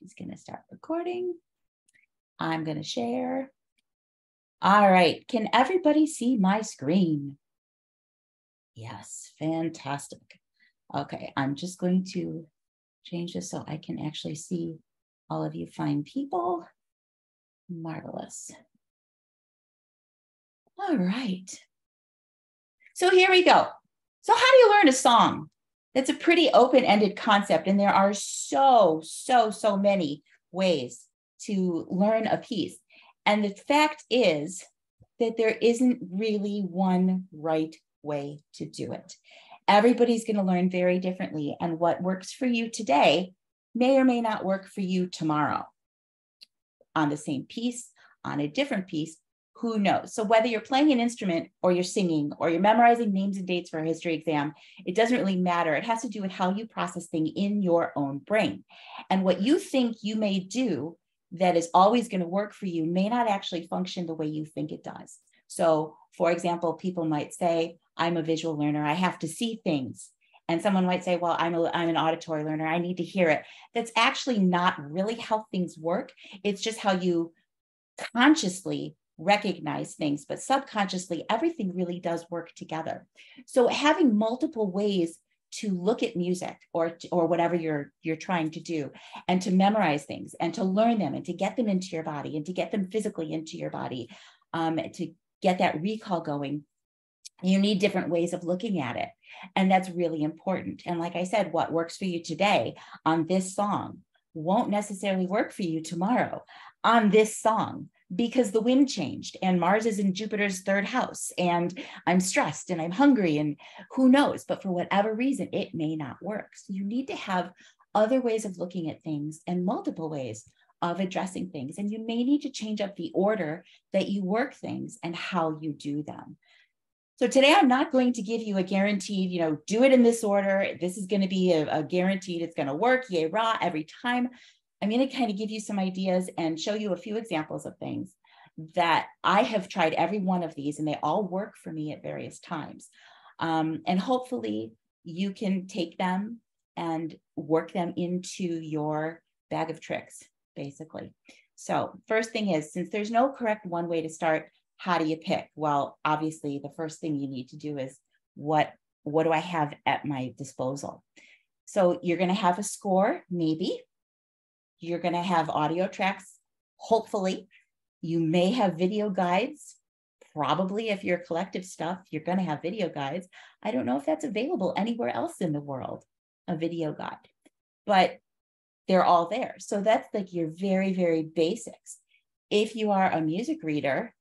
He's going to start recording. I'm going to share. All right. Can everybody see my screen? Yes, fantastic. Okay, I'm just going to change this so I can actually see all of you fine people. Marvelous. All right. So here we go. So how do you learn a song? That's a pretty open-ended concept, and there are so many ways to learn a piece. And the fact is that there isn't really one right way to do it. Everybody's going to learn very differently, and what works for you today may or may not work for you tomorrow. On the same piece, on a different piece, who knows? So whether you're playing an instrument or you're singing or you're memorizing names and dates for a history exam, it doesn't really matter. It has to do with how you process things in your own brain. And what you think you may do that is always going to work for you may not actually function the way you think it does. So for example, people might say, I'm a visual learner, I have to see things. And someone might say, well, I'm an auditory learner, I need to hear it. That's actually not really how things work. It's just how you consciously recognize things, but subconsciously, everything really does work together. So having multiple ways to look at music or whatever you're trying to do, and to memorize things and to learn them and to get them into your body and to get them physically into your body, to get that recall going, you need different ways of looking at it. And that's really important. And like I said, what works for you today on this song won't necessarily work for you tomorrow on this song, because the wind changed and Mars is in Jupiter's third house and I'm stressed and I'm hungry and who knows, but for whatever reason, it may not work. So you need to have other ways of looking at things and multiple ways of addressing things. And you may need to change up the order that you work things and how you do them. So today I'm not going to give you a guaranteed, do it in this order. This is going to be a guaranteed, it's going to work, yay, rah, every time. I'm going to kind of give you some ideas and show you a few examples of things that I have tried every one of these, and they all work for me at various times. And hopefully you can take them and work them into your bag of tricks, basically. So first thing is, since there's no correct one way to start, how do you pick? Well, obviously the first thing you need to do is what do I have at my disposal? So you're going to have a score, maybe. You're going to have audio tracks, hopefully. You may have video guides. Probably if you're collective stuff, you're going to have video guides. I don't know if that's available anywhere else in the world, a video guide, but they're all there. So that's like your very, very basics. If you are a music reader,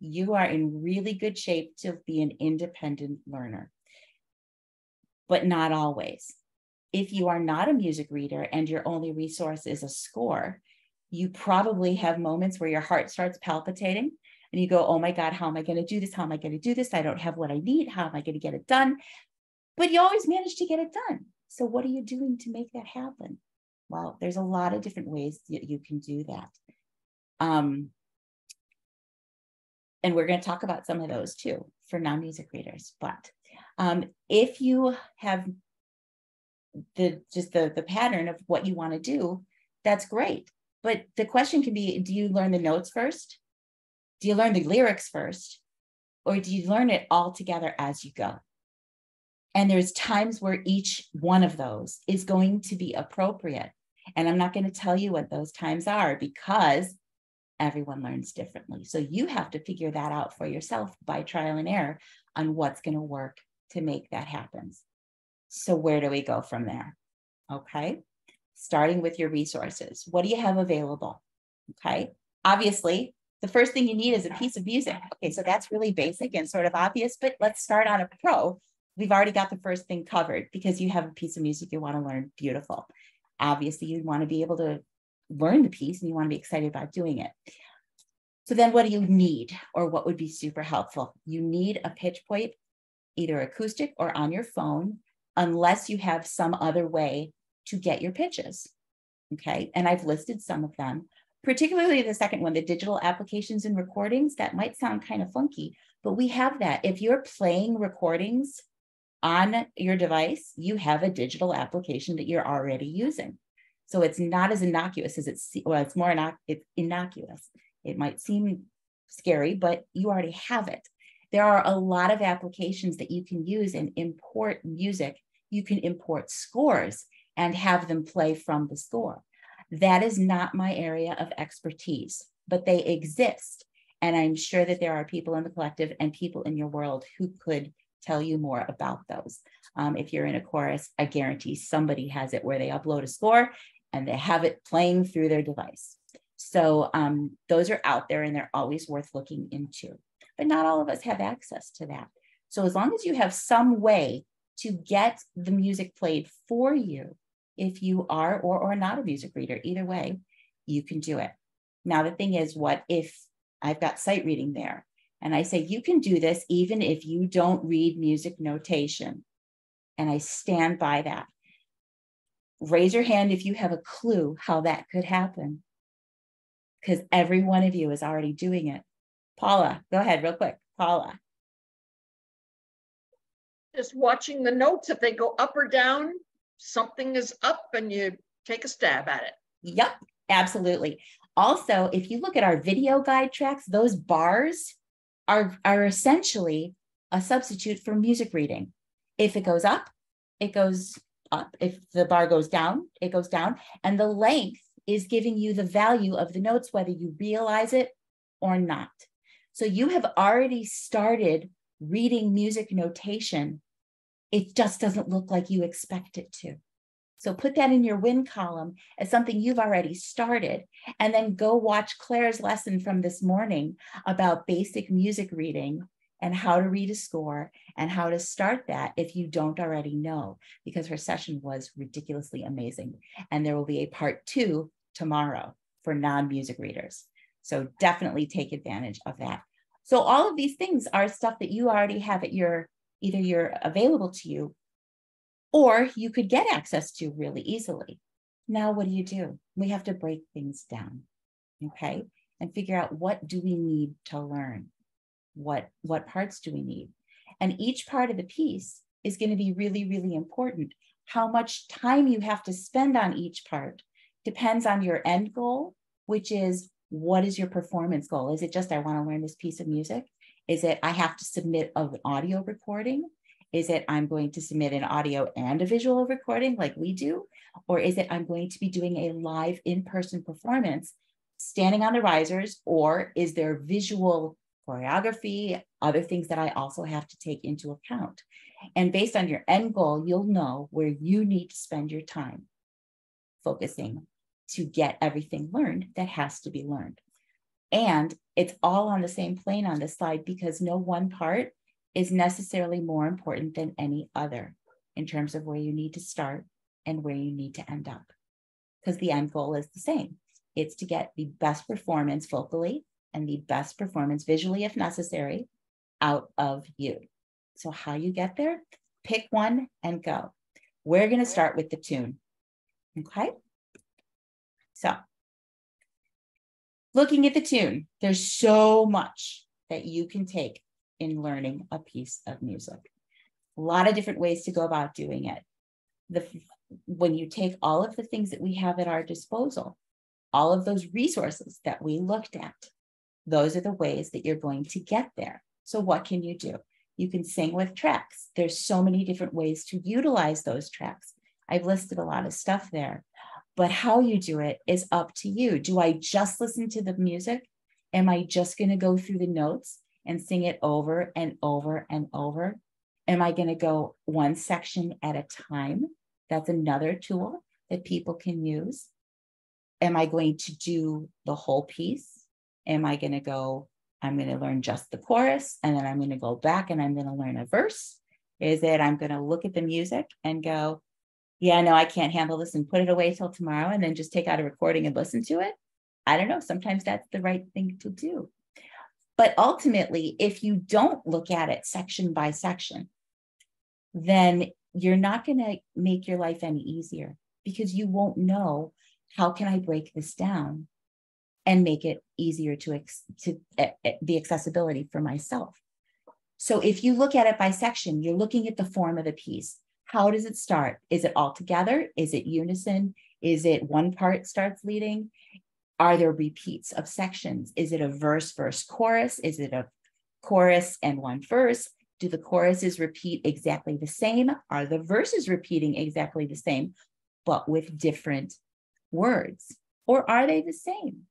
you are in really good shape to be an independent learner, but not always. If you are not a music reader and your only resource is a score, you probably have moments where your heart starts palpitating and you go, oh my God, how am I going to do this? How am I going to do this? I don't have what I need. How am I going to get it done? But you always manage to get it done. So what are you doing to make that happen? Well, there's a lot of different ways that you can do that. And we're going to talk about some of those too for non-music readers. But if you have the pattern of what you want to do, that's great. But the question can be, do you learn the notes first? Do you learn the lyrics first? Or do you learn it all together as you go? And there's times where each one of those is going to be appropriate. And I'm not going to tell you what those times are because everyone learns differently. So you have to figure that out for yourself by trial and error on what's going to work to make that happen. So where do we go from there? Okay, starting with your resources. What do you have available? Okay, obviously, the first thing you need is a piece of music. Okay, so that's really basic and sort of obvious, but let's start on a pro. We've already got the first thing covered because you have a piece of music you want to learn. Beautiful. Obviously, you want to be able to learn the piece and you want to be excited about doing it. So then what do you need, or what would be super helpful? You need a pitch point, either acoustic or on your phone, unless you have some other way to get your pitches, okay? And I've listed some of them, particularly the second one, the digital applications and recordings. That might sound kind of funky, but we have that. If you're playing recordings on your device, you have a digital application that you're already using. So it's not as innocuous as it's more it's innocuous. It might seem scary, but you already have it. There are a lot of applications that you can use and import music. You can import scores and have them play from the score. That is not my area of expertise, but they exist. And I'm sure that there are people in the collective and people in your world who could tell you more about those. If you're in a chorus, I guarantee somebody has it where they upload a score and they have it playing through their device. So those are out there and they're always worth looking into. But not all of us have access to that. So as long as you have some way to get the music played for you, if you are or not a music reader, either way, you can do it. Now, the thing is, what if I've got sight reading there and I say, you can do this even if you don't read music notation? And I stand by that. Raise your hand if you have a clue how that could happen, because every one of you is already doing it. Paula, go ahead real quick. Paula. Just watching the notes, if they go up or down, something is up and you take a stab at it. Yep, absolutely. Also, if you look at our video guide tracks, those bars are essentially a substitute for music reading. If it goes up, it goes up. If the bar goes down, it goes down. And the length is giving you the value of the notes, whether you realize it or not. So you have already started reading music notation. It just doesn't look like you expect it to. So put that in your win column as something you've already started, and then go watch Claire's lesson from this morning about basic music reading and how to read a score and how to start that if you don't already know, because her session was ridiculously amazing. And there will be a part 2 tomorrow for non-music readers. So definitely take advantage of that. So all of these things are stuff that you already have at either you're available to you, or you could get access to really easily. Now, what do? We have to break things down, okay? And figure out, what do we need to learn? What parts do we need? And each part of the piece is going to be really, really important. How much time you have to spend on each part depends on your end goal, which is, what is your performance goal? Is it just, I want to learn this piece of music? Is it, I have to submit an audio recording? Is it, I'm going to submit an audio and a visual recording like we do? Or is it, I'm going to be doing a live in-person performance standing on the risers? Or is there visual choreography, other things that I also have to take into account? And based on your end goal, you'll know where you need to spend your time focusing to get everything learned that has to be learned. And it's all on the same plane on this slide, because no one part is necessarily more important than any other in terms of where you need to start and where you need to end up, because the end goal is the same. It's to get the best performance vocally and the best performance visually, if necessary, out of you. So how you get there, pick one and go. We're going to start with the tune. Okay. So looking at the tune, there's so much that you can take in learning a piece of music. A lot of different ways to go about doing it. When you take all of the things that we have at our disposal, all of those resources that we looked at, those are the ways that you're going to get there. So what can you do? You can sing with tracks. There's so many different ways to utilize those tracks. I've listed a lot of stuff there, but how you do it is up to you. Do I just listen to the music? Am I just going to go through the notes and sing it over and over and over? Am I going to go one section at a time? That's another tool that people can use. Am I going to do the whole piece? Am I going to go, I'm going to learn just the chorus, and then I'm going to go back and I'm going to learn a verse? Is it, I'm going to look at the music and go, yeah, no, I can't handle this, and put it away till tomorrow and then just take out a recording and listen to it? I don't know. Sometimes that's the right thing to do. But ultimately, if you don't look at it section by section, then you're not going to make your life any easier, because you won't know, how can I break this down and make it easier to the accessibility for myself? So if you look at it by section, you're looking at the form of the piece. How does it start? Is it all together? Is it unison? Is it one part starts leading? Are there repeats of sections? Is it a verse, verse, chorus? Is it a chorus and one verse? Do the choruses repeat exactly the same? Are the verses repeating exactly the same, but with different words? Or are they the same?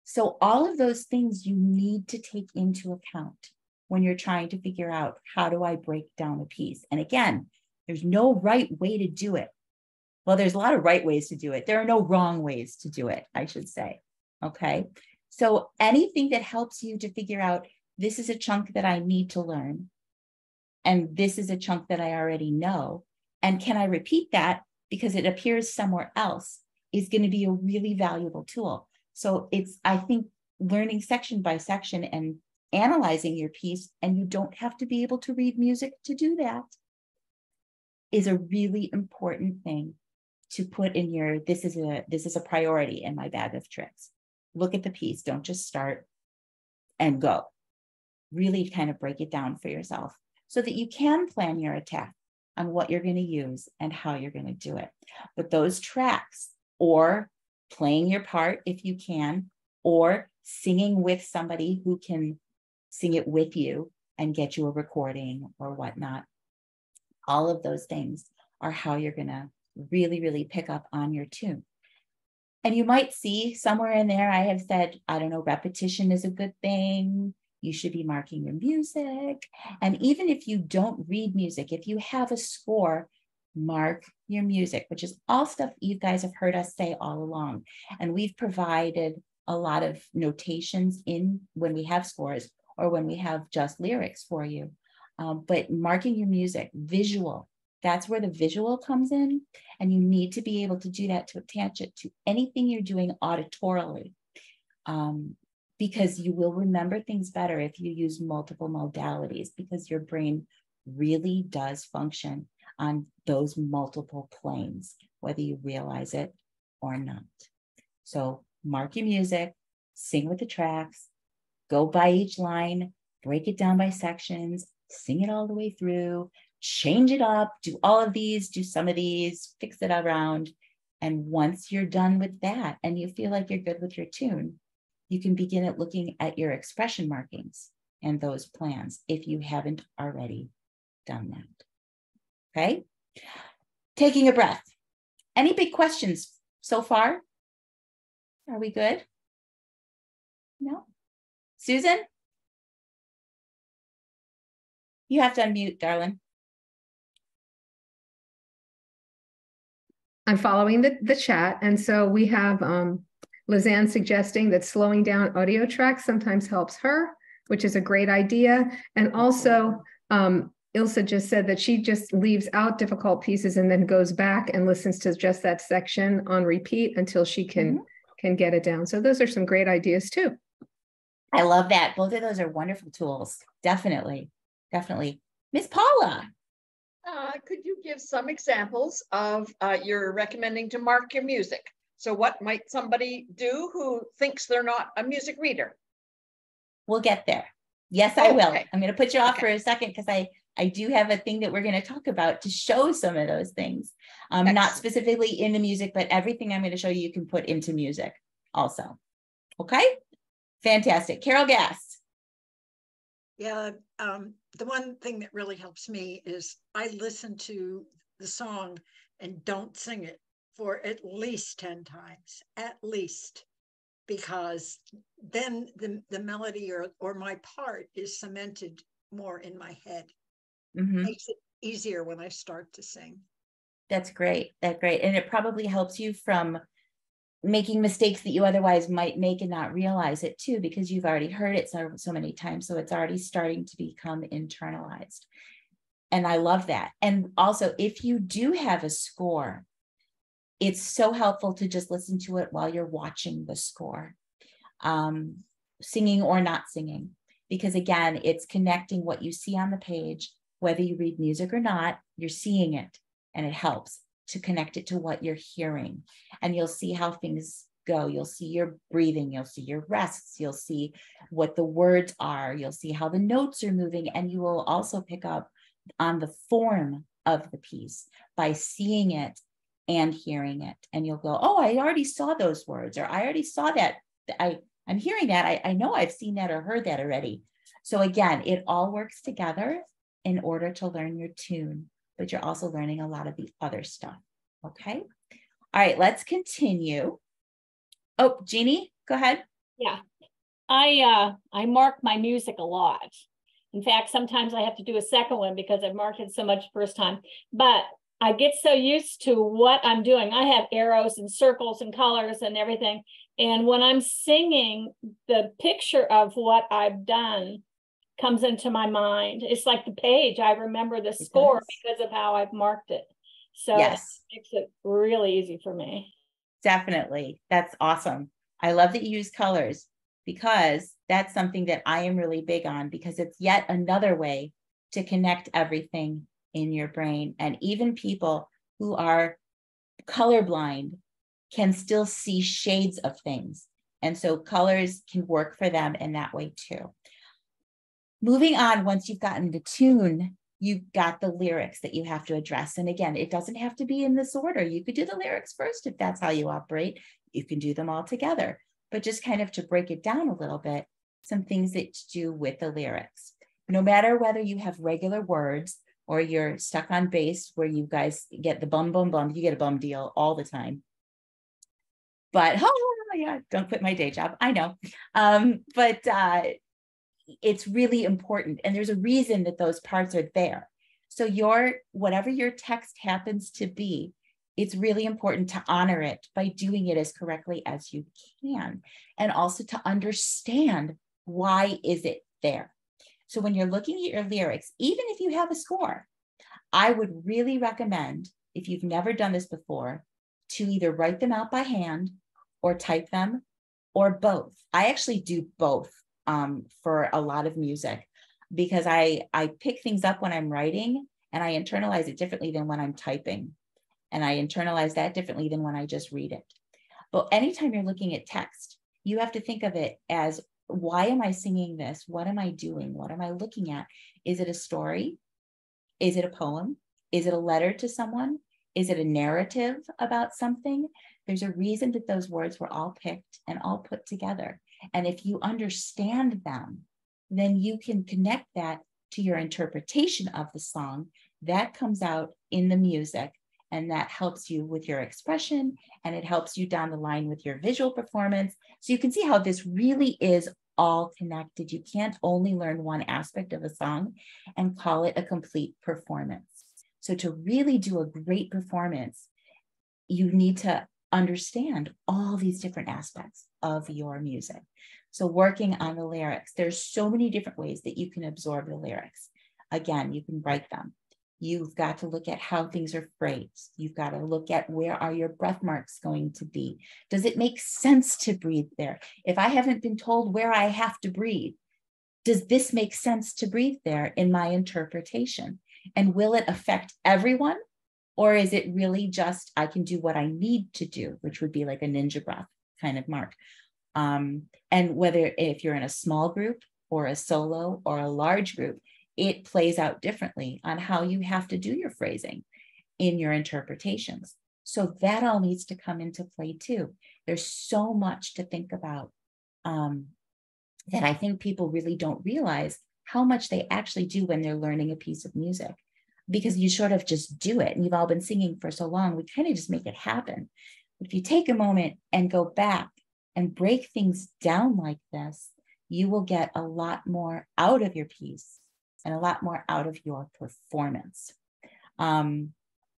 So all of those things you need to take into account when you're trying to figure out, how do I break down a piece? And again, there's no right way to do it. Well, there's a lot of right ways to do it. There are no wrong ways to do it, I should say. Okay. So anything that helps you to figure out, this is a chunk that I need to learn, and this is a chunk that I already know, and can I repeat that because it appears somewhere else, is going to be a really valuable tool. So it's, I think, learning section by section and analyzing your piece, and you don't have to be able to read music to do that, is a really important thing to put in your, this is a priority in my bag of tricks. Look at the piece, don't just start and go. Really kind of break it down for yourself so that you can plan your attack on what you're going to use and how you're going to do it. But those tracks, or playing your part if you can, or singing with somebody who can sing it with you and get you a recording or whatnot, all of those things are how you're going to really, really pick up on your tune. And you might see somewhere in there, I have said, I don't know, repetition is a good thing. You should be marking your music. And even if you don't read music, if you have a score, mark your music, which is all stuff you guys have heard us say all along. And we've provided a lot of notations in when we have scores or when we have just lyrics for you. But marking your music, visual, that's where the visual comes in. And you need to be able to do that to attach it to anything you're doing auditorily. Because you will remember things better if you use multiple modalities, because your brain really does function on those multiple planes, whether you realize it or not. So mark your music, sing with the tracks, go by each line, break it down by sections, sing it all the way through, change it up, do all of these, do some of these, fix it around. And once you're done with that and you feel like you're good with your tune, you can begin at looking at your expression markings and those plans if you haven't already done that. Okay? Taking a breath. Any big questions so far? Are we good? No? Susan? You have to unmute, darling. I'm following the chat. And so we have Lizanne suggesting that slowing down audio tracks sometimes helps her, which is a great idea. And also, Ilsa just said that she just leaves out difficult pieces and then goes back and listens to just that section on repeat until she can get it down. So those are some great ideas too. I love that. Both of those are wonderful tools. Definitely. Definitely. Miss Paula. Could you give some examples of you're recommending to mark your music? So what might somebody do who thinks they're not a music reader? We'll get there. Yes, I will. I'm going to put you off for a second because I do have a thing that we're going to talk about to show some of those things. Not specifically in the music, but everything I'm going to show you can put into music also. Okay? Fantastic. Carol Gass. Yeah, the one thing that really helps me is I listen to the song and don't sing it for at least 10 times, at least, because then the melody or my part is cemented more in my head. Makes it easier when I start to sing. That's great. That's great. And it probably helps you from making mistakes that you otherwise might make and not realize it too, because you've already heard it so many times. So it's already starting to become internalized. And I love that. And also, if you do have a score, it's so helpful to just listen to it while you're watching the score, singing or not singing, because again, it's connecting what you see on the page, whether you read music or not, you're seeing it, and it helps to connect it to what you're hearing. And you'll see how things go. You'll see your breathing, you'll see your rests, you'll see what the words are, you'll see how the notes are moving, and you will also pick up on the form of the piece by seeing it and hearing it. And you'll go, oh, I already saw those words, or I already saw that. I'm hearing that. I know I've seen that or heard that already. So again, it all works together in order to learn your tune, but you're also learning a lot of the other stuff. Okay. All right, let's continue. Oh, Jeannie, go ahead. Yeah, I mark my music a lot. In fact, sometimes I have to do a second one because I've marked it so much first time. But I get so used to what I'm doing. I have arrows and circles and colors and everything. And when I'm singing, the picture of what I've done comes into my mind. It's like the page. I remember the score because of how I've marked it. So yes, it makes it really easy for me. Definitely. That's awesome. I love that you use colors, because that's something that I am really big on, because it's yet another way to connect everything in your brain. And even people who are colorblind can still see shades of things. And so colors can work for them in that way too. Moving on, once you've gotten the tune, you've got the lyrics that you have to address. And again, it doesn't have to be in this order. You could do the lyrics first if that's how you operate. You can do them all together. But just kind of to break it down a little bit, some things that to do with the lyrics. No matter whether you have regular words or you're stuck on bass where you guys get the bum, bum, bum, you get a bum deal all the time. But, oh yeah, don't quit my day job. I know. But it's really important. And there's a reason that those parts are there. So whatever your text happens to be, it's really important to honor it by doing it as correctly as you can. And also to understand, why is it there? So when you're looking at your lyrics, even if you have a score, I would really recommend, if you've never done this before, to either write them out by hand or type them, or both. I actually do both for a lot of music, because I pick things up when I'm writing and I internalize it differently than when I'm typing. And I internalize that differently than when I just read it. But anytime you're looking at text, you have to think of it as, why am I singing this? What am I doing? What am I looking at? Is it a story? Is it a poem? Is it a letter to someone? Is it a narrative about something? There's a reason that those words were all picked and all put together. And if you understand them, then you can connect that to your interpretation of the song. That comes out in the music, and that helps you with your expression, and it helps you down the line with your visual performance. So you can see how this really is all connected. You can't only learn one aspect of a song and call it a complete performance. So to really do a great performance, you need to understand all these different aspects of your music. So working on the lyrics, there's so many different ways that you can absorb the lyrics. Again, you can write them. You've got to look at how things are phrased. You've got to look at, where are your breath marks going to be? Does it make sense to breathe there? If I haven't been told where I have to breathe, does this make sense to breathe there in my interpretation? And will it affect everyone? Or is it really just, I can do what I need to do, which would be like a ninja breath kind of mark. And whether if you're in a small group or a solo or a large group, it plays out differently on how you have to do your phrasing in your interpretations. So that all needs to come into play too. There's so much to think about that I think people really don't realize how much they actually do when they're learning a piece of music, because you sort of just do it. And you've all been singing for so long, we kind of just make it happen. But if you take a moment and go back and break things down like this, you will get a lot more out of your piece and a lot more out of your performance.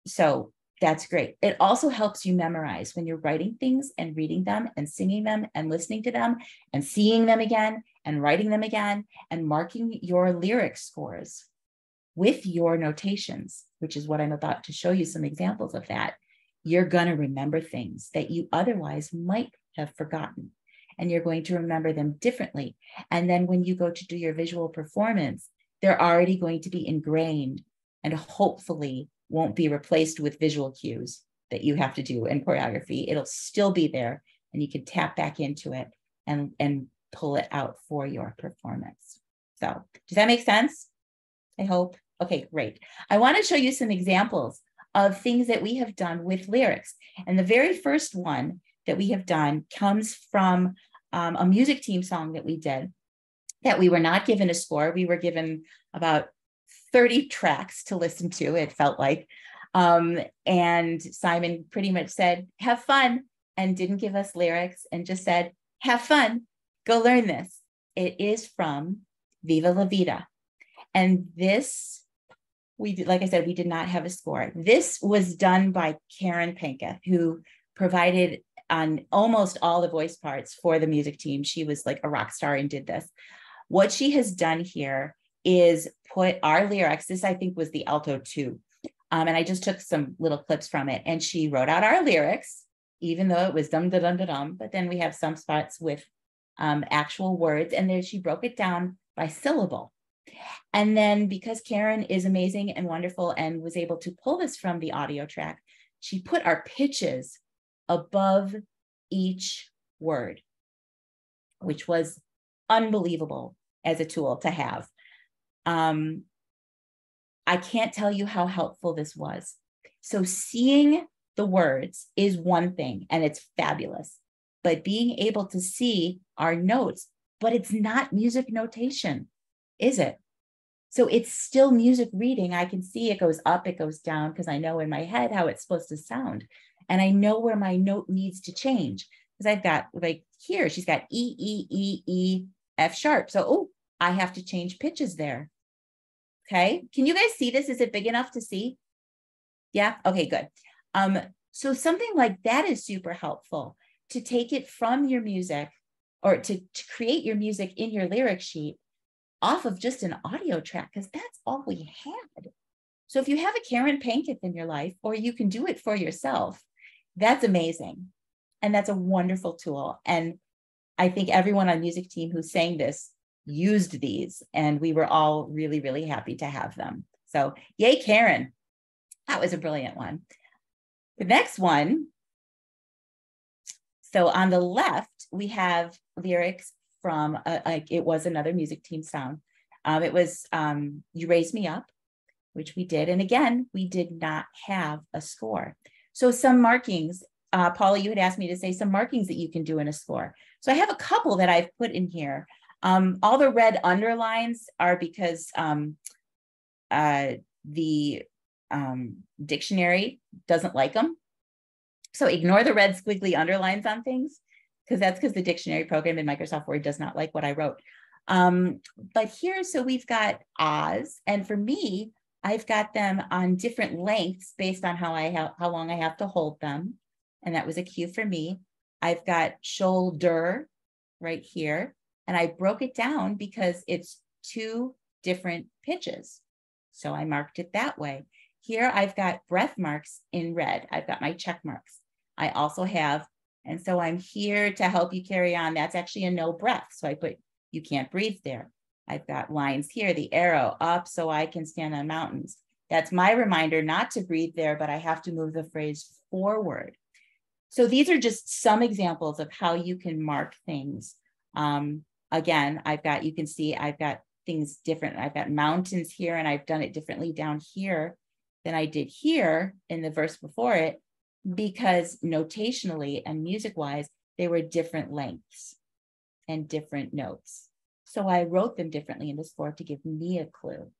So that's great. It also helps you memorize when you're writing things and reading them and singing them and listening to them and seeing them again and writing them again and marking your lyric scores with your notations, which is what I'm about to show you some examples of that. You're going to remember things that you otherwise might have forgotten, and you're going to remember them differently. And then when you go to do your visual performance, they're already going to be ingrained and hopefully won't be replaced with visual cues that you have to do in choreography. It'll still be there, and you can tap back into it and pull it out for your performance. So does that make sense? I hope. Okay, great. I want to show you some examples of things that we have done with lyrics. And the very first one that we have done comes from a music team song that we did, that we were not given a score. We were given about 30 tracks to listen to, it felt like. And Simon pretty much said, have fun, and didn't give us lyrics and just said, have fun, go learn this. It is from Viva La Vida. And this, like I said, we did not have a score. This was done by Karen Panketh, who provided on almost all the voice parts for the music team. She was like a rock star and did this. What she has done here is put our lyrics, this I think was the alto 2. And I just took some little clips from it, and she wrote out our lyrics, even though it was dum da dum da dum, but then we have some spots with actual words, and then she broke it down by syllable. And then because Karen is amazing and wonderful and was able to pull this from the audio track, she put our pitches above each word, which was unbelievable as a tool to have. I can't tell you how helpful this was. So seeing the words is one thing, and it's fabulous, but being able to see our notes, but it's not music notation, is it? So it's still music reading. I can see it goes up, it goes down, because I know in my head how it's supposed to sound. And I know where my note needs to change, because I've got, like here, she's got E, E, E, E, F sharp. So, oh, I have to change pitches there. Okay, can you guys see this? Is it big enough to see? Yeah, okay, good. So something like that is super helpful, to take it from your music, or to create your music in your lyric sheet off of just an audio track, because that's all we had. So if you have a Karen Panketh in your life, or you can do it for yourself, that's amazing. And that's a wonderful tool. And I think everyone on music team who sang this used these, and we were all really, really happy to have them. So yay, Karen. That was a brilliant one. The next one. So on the left, we have lyrics from, it was another music team sound. It was You Raise Me Up, which we did. And again, we did not have a score. So some markings, Paula, you had asked me to say some markings that you can do in a score. So I have a couple that I've put in here. All the red underlines are because the dictionary doesn't like them. So ignore the red squiggly underlines on things, because that's because the dictionary program in Microsoft Word does not like what I wrote. But here, so we've got Oz, and for me, I've got them on different lengths based on how long I have to hold them. And that was a cue for me. I've got shoulder right here. And I broke it down because it's 2 different pitches. So I marked it that way. Here I've got breath marks in red. I've got my check marks. I also have, and so I'm here to help you carry on. That's actually a no breath. So I put, you can't breathe there. I've got lines here, the arrow up so I can stand on mountains. That's my reminder not to breathe there, but I have to move the phrase forward. So these are just some examples of how you can mark things. Again, I've got, you can see I've got things different. I've got mountains here, and I've done it differently down here than I did here in the verse before it, because notationally and music-wise, they were different lengths and different notes. So I wrote them differently in the score to give me a clue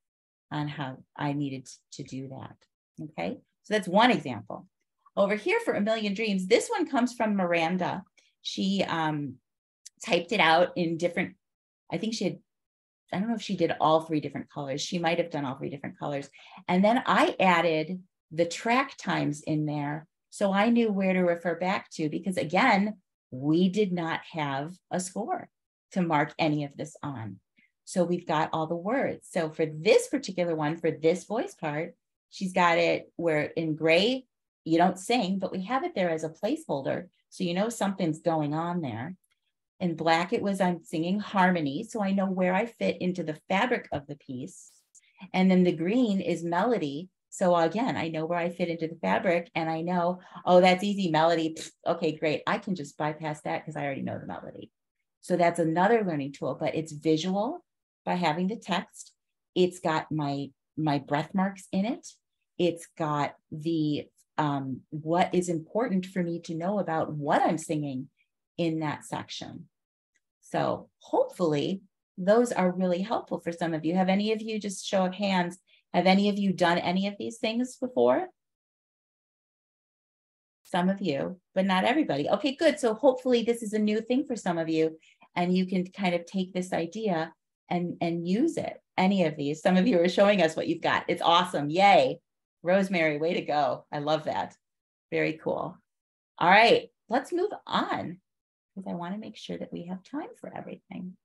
on how I needed to do that. Okay, so that's one example. Over here for A Million Dreams, this one comes from Miranda. She typed it out in different, I think she had, I don't know if she did all 3 different colors. She might have done all 3 different colors. And then I added the track times in there, so I knew where to refer back to, because again, we did not have a score to mark any of this on. So we've got all the words. So for this particular one, for this voice part, she's got it where in gray, you don't sing, but we have it there as a placeholder. So you know something's going on there. In black, it was I'm singing harmony, so I know where I fit into the fabric of the piece. And then the green is melody. So again, I know where I fit into the fabric, and I know, oh, that's easy, melody. Okay, great. I can just bypass that because I already know the melody. So that's another learning tool, but it's visual by having the text. It's got my breath marks in it. It's got the what is important for me to know about what I'm singing in that section. So hopefully those are really helpful for some of you. Have any of you, just show of hands, have any of you done any of these things before? Some of you, but not everybody. Okay, good. So hopefully this is a new thing for some of you, and you can kind of take this idea and use it. Any of these. Some of you are showing us what you've got. It's awesome. Yay. Rosemary, way to go. I love that. Very cool. All right, let's move on, because I want to make sure that we have time for everything.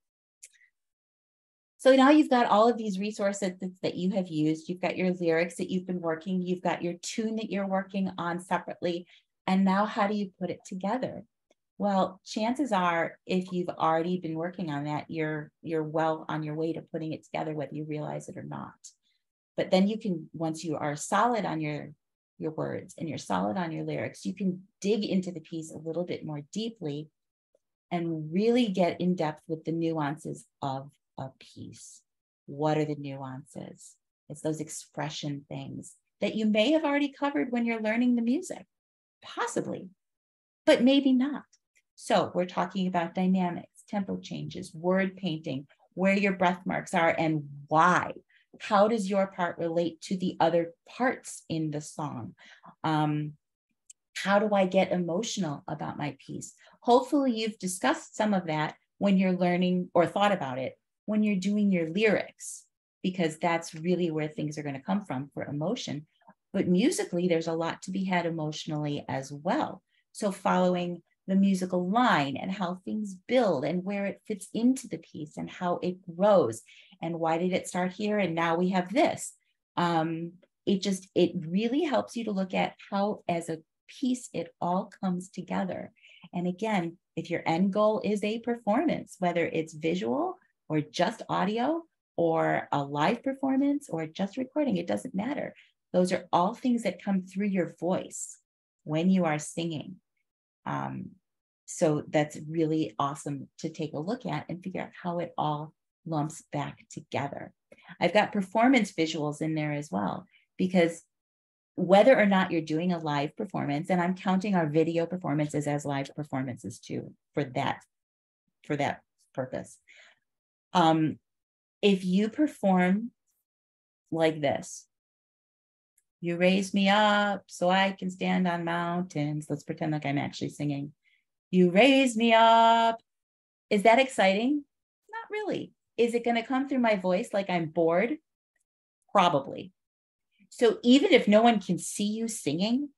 So now you've got all of these resources that you have used. You've got your lyrics that you've been working. You've got your tune that you're working on separately. And now how do you put it together? Well, chances are, if you've already been working on that, you're well on your way to putting it together, whether you realize it or not. But then you can, once you are solid on your words and you're solid on your lyrics, you can dig into the piece a little bit more deeply and really get in depth with the nuances of a piece. What are the nuances? It's those expression things that you may have already covered when you're learning the music, possibly, but maybe not. So we're talking about dynamics, tempo changes, word painting, where your breath marks are and why. How does your part relate to the other parts in the song? How do I get emotional about my piece? Hopefully you've discussed some of that when you're learning, or thought about it when you're doing your lyrics, because that's really where things are going to come from for emotion. But musically, there's a lot to be had emotionally as well. So following the musical line and how things build and where it fits into the piece and how it grows and why did it start here and now we have this. It really helps you to look at how, as a piece, it all comes together. And again, if your end goal is a performance, whether it's visual or just audio or a live performance or just recording, it doesn't matter. Those are all things that come through your voice when you are singing. So that's really awesome to take a look at and figure out how it all lumps back together. I've got performance visuals in there as well, because whether or not you're doing a live performance, and I'm counting our video performances as live performances too, for that purpose. If you perform like this, you raise me up so I can stand on mountains. Let's pretend like I'm actually singing. You raise me up. Is that exciting? Not really. Is it going to come through my voice like I'm bored? Probably. So even if no one can see you singing,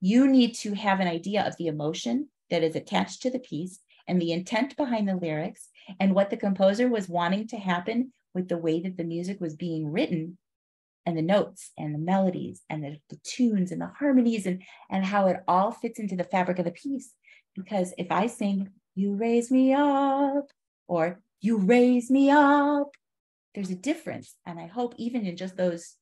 you need to have an idea of the emotion that is attached to the piece and the intent behind the lyrics and what the composer was wanting to happen with the way that the music was being written, and the notes and the melodies and the tunes and the harmonies and how it all fits into the fabric of the piece. Because if I sing, you raise me up, or you raise me up, there's a difference. And I hope even in just those,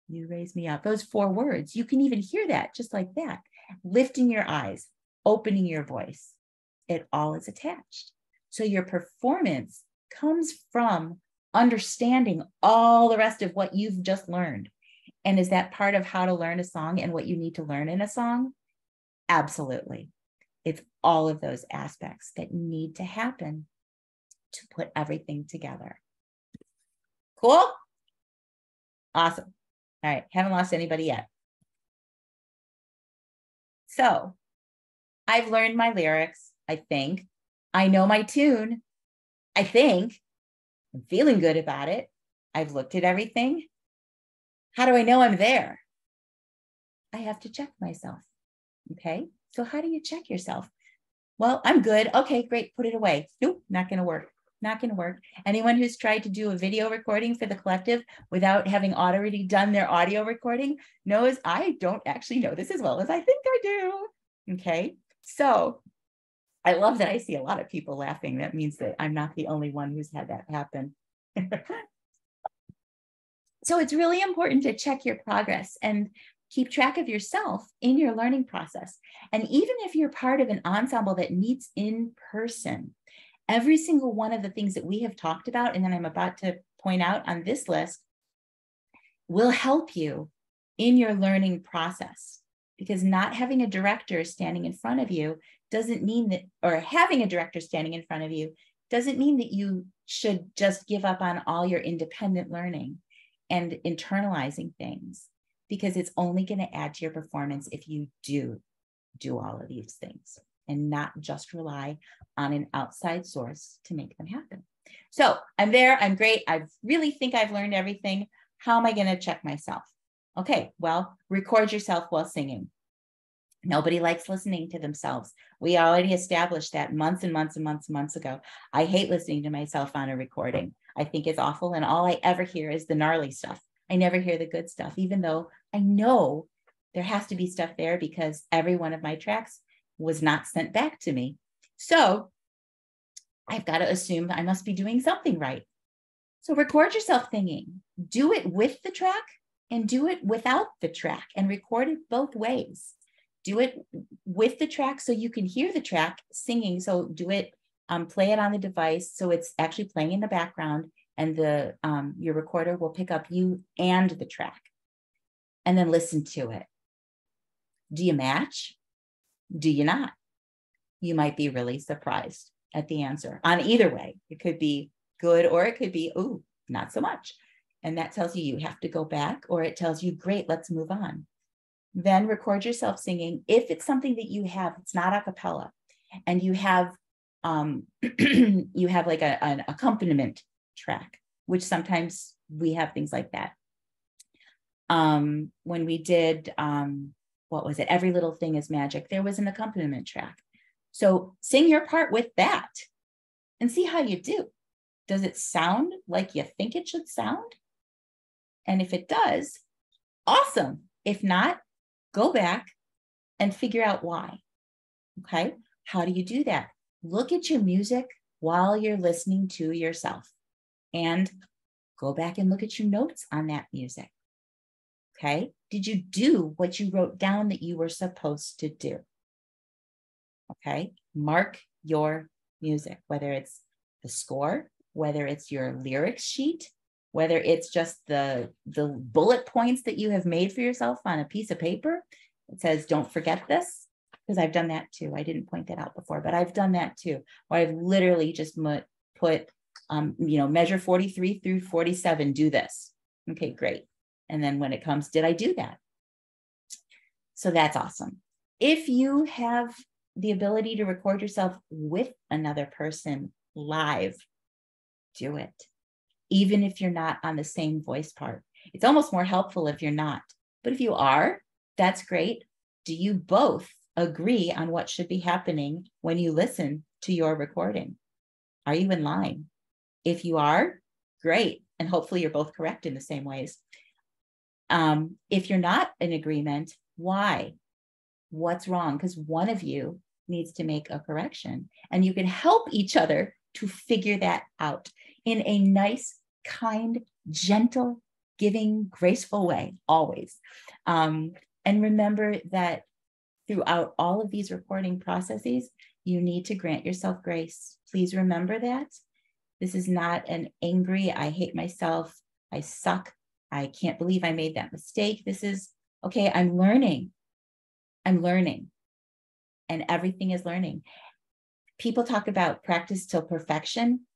you raise me up, those 4 words, you can even hear that just like that. Lifting your eyes, opening your voice, it all is attached. So your performance comes from understanding all the rest of what you've just learned. And is that part of how to learn a song and what you need to learn in a song? Absolutely. It's all of those aspects that need to happen to put everything together. Cool? Awesome. All right, haven't lost anybody yet. So I've learned my lyrics, I think. I know my tune, I think. I'm feeling good about it. I've looked at everything. How do I know I'm there? I have to check myself. Okay, so how do you check yourself? Well, I'm good. Okay, great, put it away. Nope, not going to work. Not going to work. Anyone who's tried to do a video recording for the collective without having already done their audio recording knows I don't actually know this as well as I think I do. Okay, so I love that I see a lot of people laughing. That means that I'm not the only one who's had that happen. So it's really important to check your progress and keep track of yourself in your learning process. And even if you're part of an ensemble that meets in person, every single one of the things that we have talked about, and then I'm about to point out on this list, will help you in your learning process, because not having a director standing in front of you doesn't mean that, or having a director standing in front of you doesn't mean that you should just give up on all your independent learning and internalizing things, because it's only going to add to your performance if you do all of these things and not just rely on an outside source to make them happen. So I'm there, I'm great. I really think I've learned everything. How am I going to check myself? Okay, well, record yourself while singing. Nobody likes listening to themselves. We already established that months and months and months and months ago. I hate listening to myself on a recording. I think it's awful. And all I ever hear is the gnarly stuff. I never hear the good stuff, even though I know there has to be stuff there because every one of my tracks was not sent back to me. So I've got to assume I must be doing something right. So record yourself singing. Do it with the track and do it without the track, and record it both ways. Do it with the track so you can hear the track singing. So do it, play it on the device so it's actually playing in the background, and the your recorder will pick up you and the track. And then listen to it. Do you match? Do you not? You might be really surprised at the answer on either way. It could be good or it could be, ooh, not so much. And that tells you you have to go back, or it tells you, great, let's move on. Then record yourself singing. If it's something that you have, it's not a cappella, and you have you have like an accompaniment track, which sometimes we have things like that. When we did, what was it? Every Little Thing is Magic. There was an accompaniment track. So sing your part with that and see how you do. Does it sound like you think it should sound? And if it does, awesome. If not, go back and figure out why. Okay. How do you do that? Look at your music while you're listening to yourself, and go back and look at your notes on that music. Okay. Did you do what you wrote down that you were supposed to do? Okay. Mark your music, whether it's the score, whether it's your lyrics sheet, whether it's just the bullet points that you have made for yourself on a piece of paper. It says, don't forget this, because I've done that too. I didn't point that out before, but I've done that too, where I've literally just put, measure 43 through 47, do this. Okay, great. And then when it comes, did I do that? So that's awesome. If you have the ability to record yourself with another person live, do it. Even if you're not on the same voice part. It's almost more helpful if you're not. But if you are, that's great. Do you both agree on what should be happening when you listen to your recording? Are you in line? If you are, great. And hopefully you're both correct in the same ways. If you're not in agreement, why? What's wrong? Because one of you needs to make a correction, and you can help each other to figure that out in a nice, kind, gentle, giving, graceful way, always. And remember that throughout all of these recording processes, you need to grant yourself grace. Please remember that. This is not an angry, I hate myself, I suck, I can't believe I made that mistake. This is, okay, I'm learning. I'm learning. And everything is learning. People talk about practice till perfection.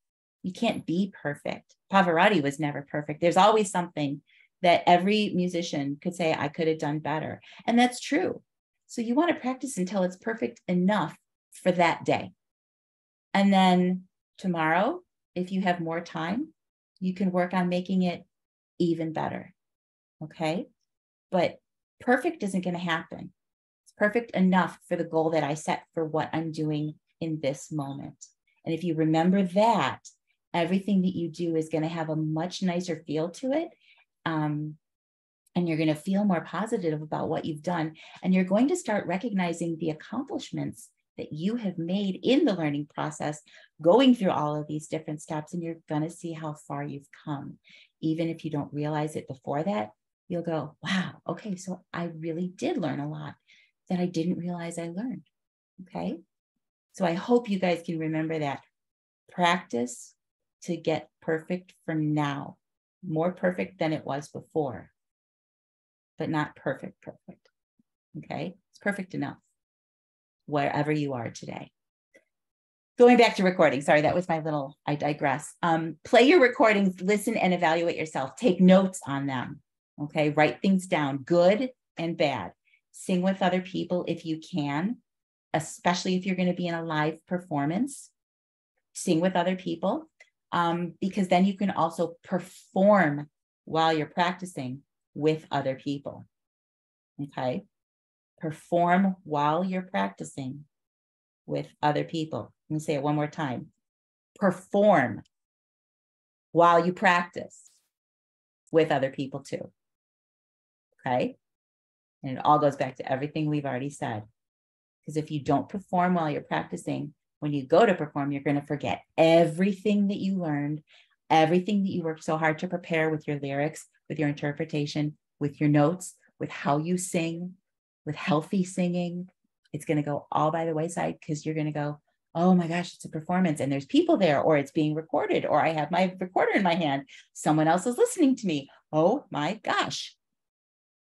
You can't be perfect. Pavarotti was never perfect. There's always something that every musician could say, I could have done better. And that's true. So you want to practice until it's perfect enough for that day. And then tomorrow, if you have more time, you can work on making it even better. Okay? But perfect isn't going to happen. It's perfect enough for the goal that I set for what I'm doing in this moment. And if you remember that, everything that you do is going to have a much nicer feel to it. And you're going to feel more positive about what you've done. And you're going to start recognizing the accomplishments that you have made in the learning process, going through all of these different steps. And you're going to see how far you've come. Even if you don't realize it before that, you'll go, wow, okay, so I really did learn a lot that I didn't realize I learned. Okay. So I hope you guys can remember that. Practice to get perfect for now, more perfect than it was before. but not perfect. Okay. It's perfect enough wherever you are today. Going back to recording. Sorry, that was my little, I digress. Play your recordings, listen and evaluate yourself. Take notes on them. Okay. Write things down, good and bad. Sing with other people if you can, especially if you're going to be in a live performance. Sing with other people, because then you can also perform while you're practicing with other people. Okay. Perform while you're practicing with other people. Let me say it one more time. Perform while you practice with other people too. Okay. And it all goes back to everything we've already said. Because if you don't perform while you're practicing, when you go to perform, you're going to forget everything that you learned, everything that you worked so hard to prepare with your lyrics, with your interpretation, with your notes, with how you sing, with healthy singing. It's going to go all by the wayside because you're going to go, oh my gosh, it's a performance and there's people there, or it's being recorded, or I have my recorder in my hand. Someone else is listening to me. Oh my gosh.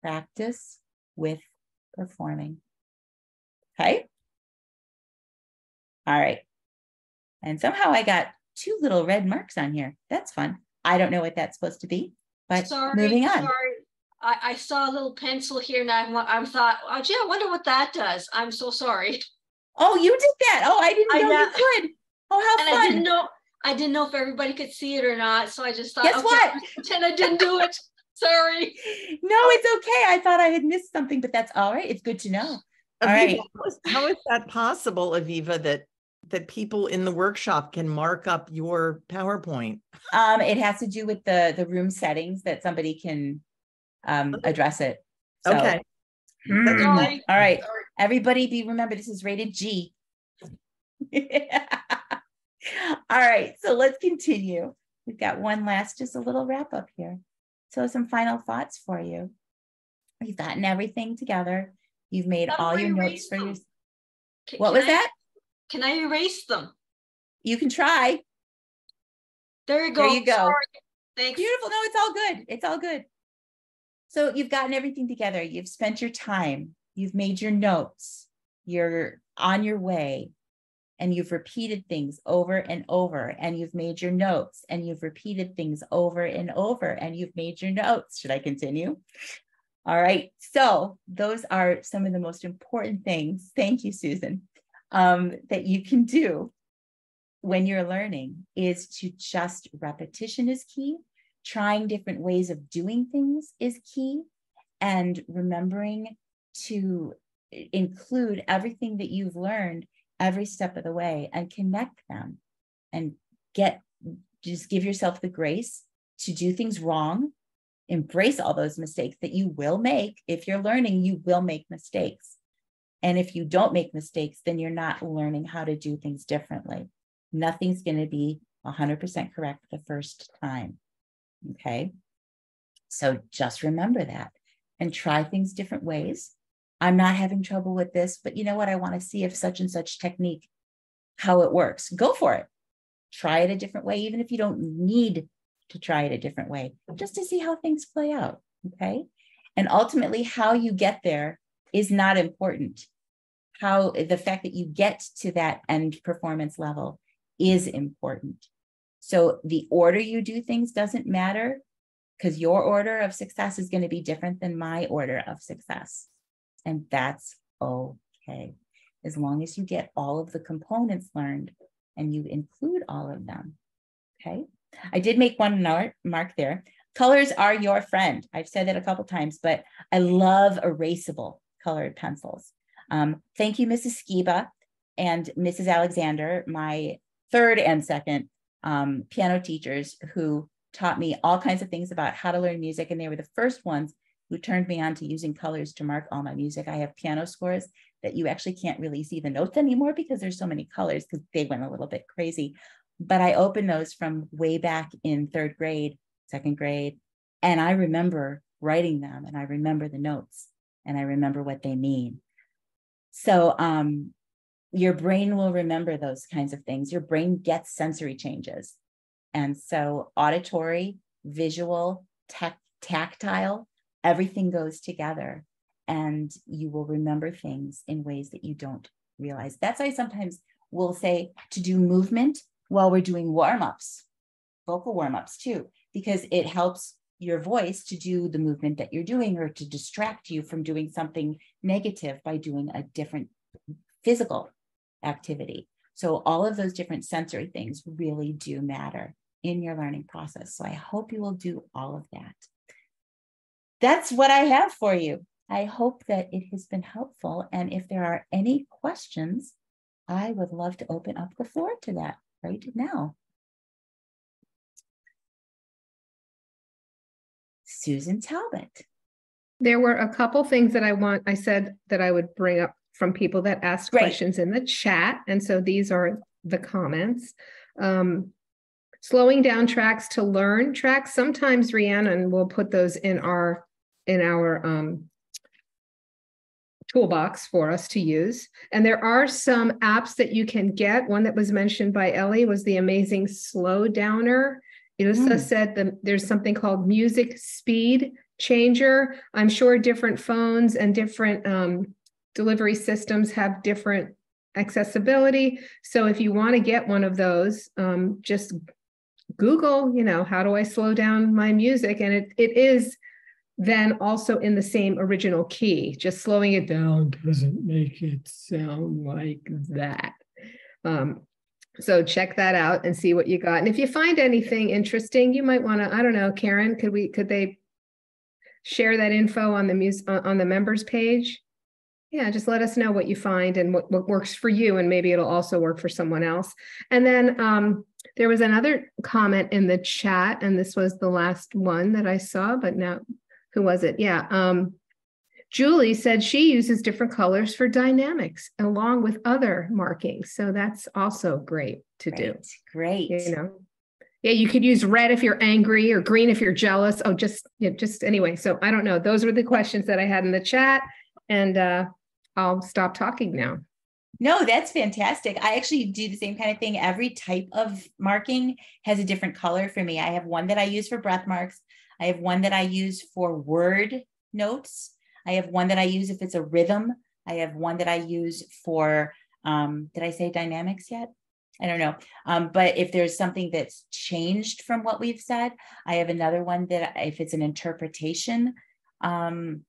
Practice with performing. Okay. All right. And somehow I got 2 little red marks on here. That's fun. I don't know what that's supposed to be, but moving on. Sorry. I saw a little pencil here and I thought, oh, gee, I wonder what that does. I'm so sorry. Oh, you did that. Oh, I didn't know you could. Oh, how and fun. I didn't know if everybody could see it or not. So I just thought, guess okay, what? Pretend I didn't do it. Sorry. No, it's okay. I thought I had missed something, but that's all right. It's good to know. All Aviva, right. How is that possible, Aviva, that people in the workshop can mark up your PowerPoint? It has to do with the room settings that somebody can address it. So, Okay. All right. Everybody remember this is rated G. All right. So let's continue. We've got one last, just a little wrap up here. So some final thoughts for you. You've gotten everything together. You've made all your notes for your. What was that? Can I erase them? You can try. There you go. There you go. Sorry. Thanks. Beautiful. No, it's all good. It's all good. So you've gotten everything together. You've spent your time. You've made your notes. You're on your way. And you've repeated things over and over. And you've made your notes. And you've repeated things over and over. And you've made your notes. Should I continue? All right. So those are some of the most important things. Thank you, Susan. That you can do when you're learning is to just repetition is key. Trying different ways of doing things is key. And remembering to include everything that you've learned every step of the way and connect them and just give yourself the grace to do things wrong. Embrace all those mistakes that you will make. If you're learning, you will make mistakes. And if you don't make mistakes, then you're not learning how to do things differently. Nothing's going to be 100% correct the first time. Okay. So just remember that and try things different ways. I'm not having trouble with this, but you know what? I want to see if such and such technique, how it works. Go for it. Try it a different way, even if you don't need to try it a different way, just to see how things play out. Okay. And ultimately, how you get there is not important. The fact that you get to that end performance level is important. So the order you do things doesn't matter, because your order of success is going to be different than my order of success. And that's okay, as long as you get all of the components learned and you include all of them. Okay. I did make one mark there. Colors are your friend. I've said that a couple times, but I love erasable colored pencils. Thank you, Mrs. Skiba and Mrs. Alexander, my third and second piano teachers, who taught me all kinds of things about how to learn music. And they were the first ones who turned me on to using colors to mark all my music. I have piano scores that you actually can't really see the notes anymore because there's so many colors, because they went a little bit crazy. But I opened those from way back in 3rd grade, 2nd grade. And I remember writing them, and I remember the notes, and I remember what they mean. So your brain will remember those kinds of things. Your brain gets sensory changes. And so auditory, visual, tactile, everything goes together and you will remember things in ways that you don't realize. That's why sometimes we'll say to do movement while we're doing warm-ups, vocal warm-ups too, because it helps your voice to do the movement that you're doing, or to distract you from doing something negative by doing a different physical activity. So all of those different sensory things really do matter in your learning process. So I hope you will do all of that. That's what I have for you. I hope that it has been helpful. And if there are any questions, I would love to open up the floor to that right now. Susan Talbot. There were a couple things that I said that I would bring up from people that asked questions in the chat. And so these are the comments. Slowing down tracks to learn tracks. Sometimes Rhiannon will put those in our toolbox for us to use. And there are some apps that you can get. One that was mentioned by Ellie was the amazing Slow Downer. Ilsa said that there's something called Music Speed Changer. I'm sure different phones and different delivery systems have different accessibility. So if you want to get one of those, just Google, how do I slow down my music? And it is then also in the same original key. Just slowing it down doesn't make it sound like that. So check that out and see what you got. And if you find anything interesting, you might want to, I don't know, Karen, could they share that info on the members page? Yeah, just let us know what you find and what works for you, and maybe it'll also work for someone else. And then there was another comment in the chat, and this was the last one that I saw, but now, who was it? Yeah. Julie said she uses different colors for dynamics along with other markings. So that's also great to do. Great. Yeah, you could use red if you're angry, or green if you're jealous. Oh, just anyway. So I don't know. Those were the questions that I had in the chat, and I'll stop talking now. No, that's fantastic. I actually do the same kind of thing. Every type of marking has a different color for me. I have one that I use for breath marks. I have one that I use for word notes. I have one that I use if it's a rhythm. I have one that I use for, did I say dynamics yet? I don't know. But if there's something that's changed from what we've said, I have another one that if it's an interpretation, I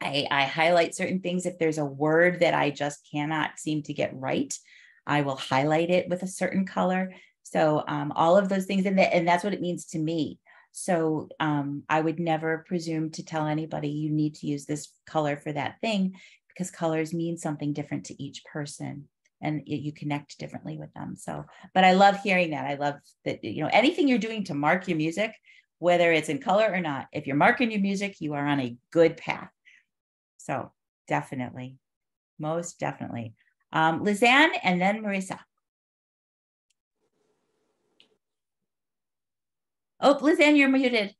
highlight certain things. If there's a word that I just cannot seem to get right, I will highlight it with a certain color. So all of those things, and that's what it means to me. So I would never presume to tell anybody you need to use this color for that thing, because colors mean something different to each person, and you connect differently with them. So, but I love hearing that. I love that, anything you're doing to mark your music, whether it's in color or not, if you're marking your music, you are on a good path. So definitely, most definitely. Lizanne and then Marissa. Oh, Lizanne, you're muted.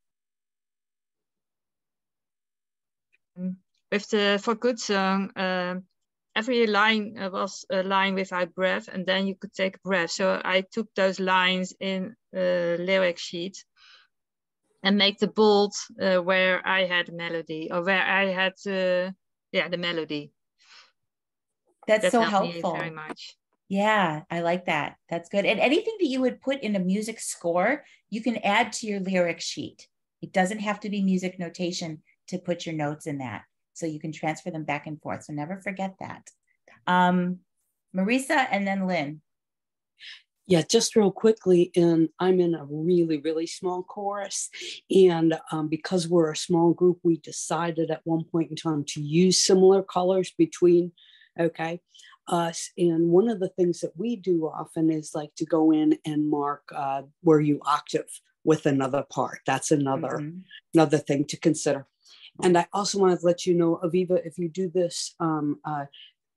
With the For Good song, every line was a line without breath, and then you could take a breath. So I took those lines in a lyric sheet and make the bold where I had melody, or where I had the melody. That's so helpful. Me very much. Yeah, I like that. That's good. And anything that you would put in a music score, you can add to your lyric sheet. It doesn't have to be music notation to put your notes in that. So you can transfer them back and forth. So never forget that. Marissa and then Lynn. Yeah, just real quickly, and I'm in a really, really small chorus. And because we're a small group, we decided at one point in time to use similar colors between, us. And one of the things that we do often is like to go in and mark where you octave with another part. That's another thing to consider. And I also want to let you know, Aviva, if you do this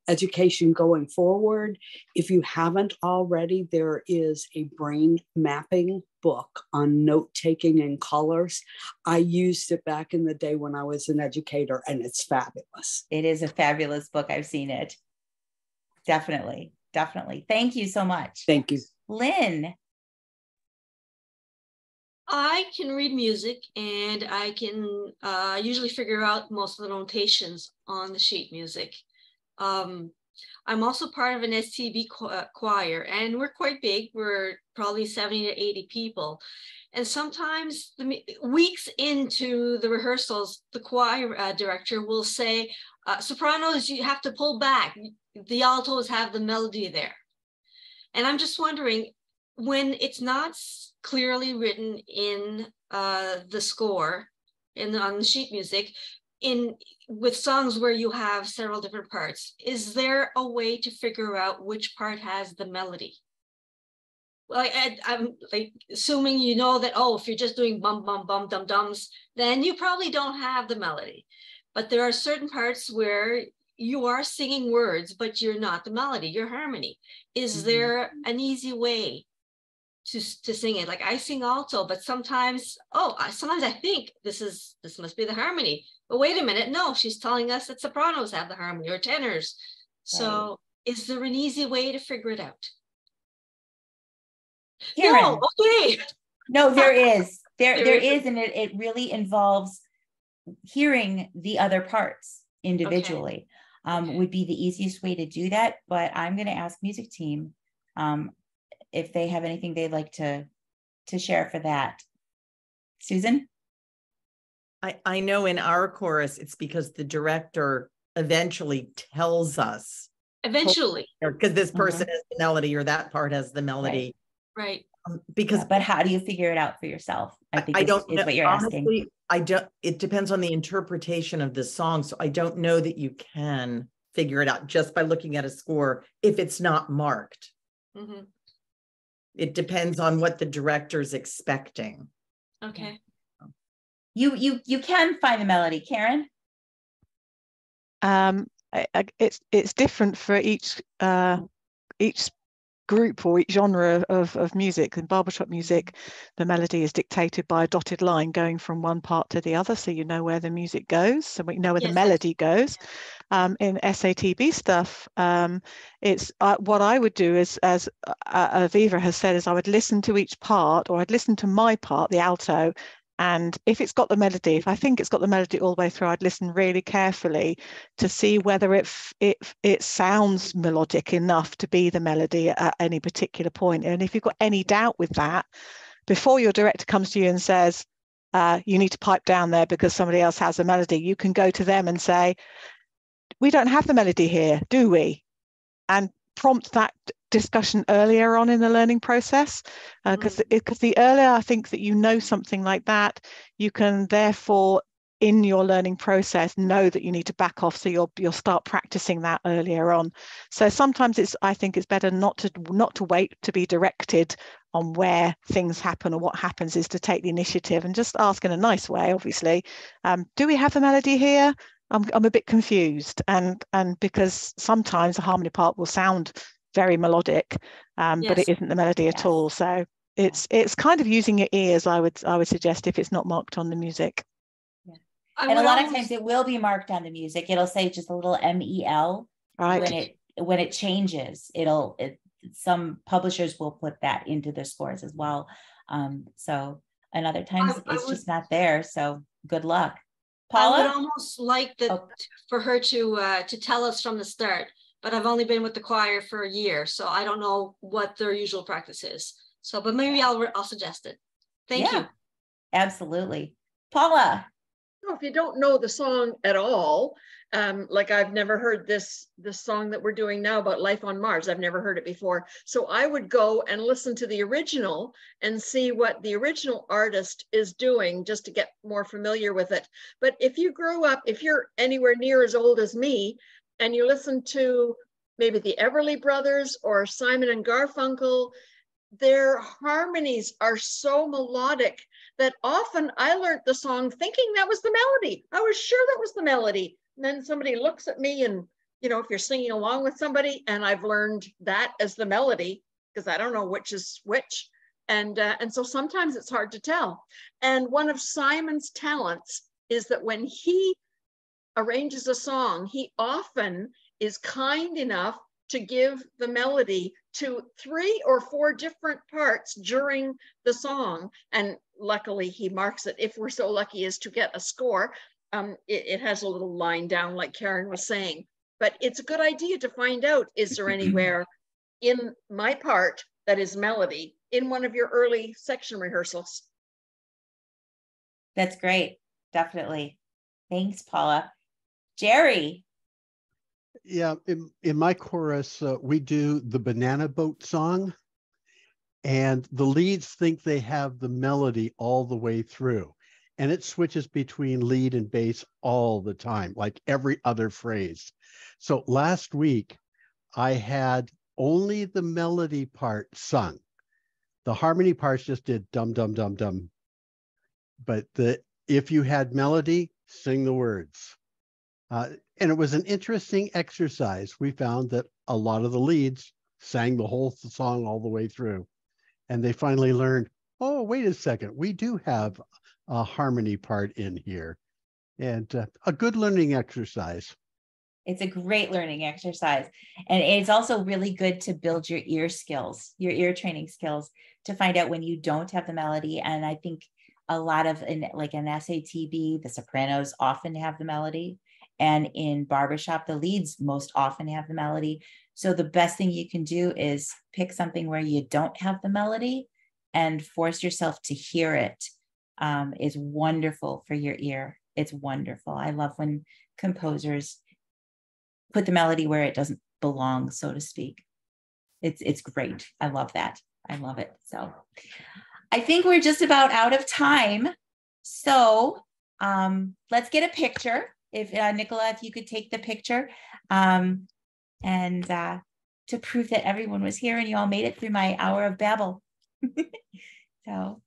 education going forward, if you haven't already, there is a brain mapping book on note-taking in colors. I used it back in the day when I was an educator, and it's fabulous. It is a fabulous book. I've seen it. Definitely. Definitely. Thank you so much. Thank you. Lynn. I can read music, and I can usually figure out most of the notations on the sheet music. I'm also part of an STB choir, and we're quite big. We're probably 70 to 80 people. And sometimes weeks into the rehearsals, the choir director will say, sopranos, you have to pull back. The altos have the melody there. And I'm just wondering, when it's not clearly written in the score, on the sheet music, with songs where you have several different parts, is there a way to figure out which part has the melody? Well, I'm like assuming you know that, oh, if you're just doing bum, bum, bum, dum, dums, then you probably don't have the melody. But there are certain parts where you are singing words, but you're not the melody, you're harmony. Is there an easy way to sing it? Like I sing alto, but sometimes I think this must be the harmony. But wait a minute, no, she's telling us that sopranos have the harmony, or tenors. So is there an easy way to figure it out? Karen. No, okay. No, there is. There is, and it really involves hearing the other parts individually. Would be the easiest way to do that. But I'm going to ask music team if they have anything they'd like to share for that. Susan? I know in our chorus, it's because the director eventually tells us. Eventually. Because this person has the melody, or that part has the melody. Right. Because, but how do you figure it out for yourself? I think is what you're honestly, asking. It depends on the interpretation of the song. So I don't know that you can figure it out just by looking at a score if it's not marked. It depends on what the director's expecting. Okay. You can find the melody, Karen. It's different for each group or each genre of music. In barbershop music, the melody is dictated by a dotted line going from one part to the other, so you know where the music goes, so we know where the melody goes. In SATB stuff, it's what I would do is, as Aviva has said, is I would listen to each part, or I'd listen to my part, the alto, and if it's got the melody, if I think it's got the melody all the way through, I'd listen really carefully to see whether it sounds melodic enough to be the melody at any particular point. And if you've got any doubt with that, before your director comes to you and says, you need to pipe down there because somebody else has a melody, you can go to them and say, we don't have the melody here, do we? And prompt that discussion earlier on in the learning process, because the earlier I think that you know something like that, you can therefore in your learning process know that you need to back off, so you'll start practicing that earlier on. So sometimes I think it's better not to wait to be directed on where things happen or what happens, is to take the initiative and just ask in a nice way, obviously, do we have the melody here? I'm a bit confused, and because sometimes the harmony part will sound very melodic, but it isn't the melody at all. So it's kind of using your ears, I would suggest, if it's not marked on the music. And a lot of times it will be marked on the music. It'll say just a little MEL. Right. When it changes, some publishers will put that into their scores as well. So and other times it's just not there. So good luck. Paula? I would almost like for her to tell us from the start, but I've only been with the choir for a year, so I don't know what their usual practice is. So, but maybe I'll suggest it. Thank you. Absolutely. Paula? If you don't know the song at all, like I've never heard this song that we're doing now about life on Mars. I've never heard it before. So I would go and listen to the original and see what the original artist is doing, just to get more familiar with it. But if you grew up, if you're anywhere near as old as me, and you listen to maybe the Everly Brothers or Simon and Garfunkel, their harmonies are so melodic that often I learned the song thinking that was the melody. I was sure that was the melody. And then somebody looks at me and, if you're singing along with somebody, and I've learned that as the melody, because I don't know which is which. And so sometimes it's hard to tell. And one of Simon's talents is that when he arranges a song, he often is kind enough to give the melody to 3 or 4 different parts during the song. And luckily he marks it if we're so lucky as to get a score. It has a little line down like Karen was saying, but it's a good idea to find out, is there anywhere in my part that is melody in one of your early section rehearsals? That's great. Definitely. Thanks, Paula. Jerry. Yeah, in my chorus, we do the Banana Boat song, and the leads think they have the melody all the way through, and it switches between lead and bass all the time, like every other phrase. So last week, I had only the melody part sung. The harmony parts just did dum, dum, dum, dum. But if you had melody, sing the words. And it was an interesting exercise. We found that a lot of the leads sang the whole song all the way through. And they finally learned, oh, wait a second, we do have a harmony part in here. And a good learning exercise. It's a great learning exercise. And it's also really good to build your ear skills, your ear training skills, to find out when you don't have the melody. And I think a lot of, like an SATB, the sopranos often have the melody. And in barbershop, the leads most often have the melody. So the best thing you can do is pick something where you don't have the melody and force yourself to hear it. Is wonderful for your ear. It's wonderful. I love when composers put the melody where it doesn't belong, so to speak. It's great. I love that. I love it. So I think we're just about out of time. So let's get a picture. If Nicola, if you could take the picture, and to prove that everyone was here and you all made it through my hour of babble. So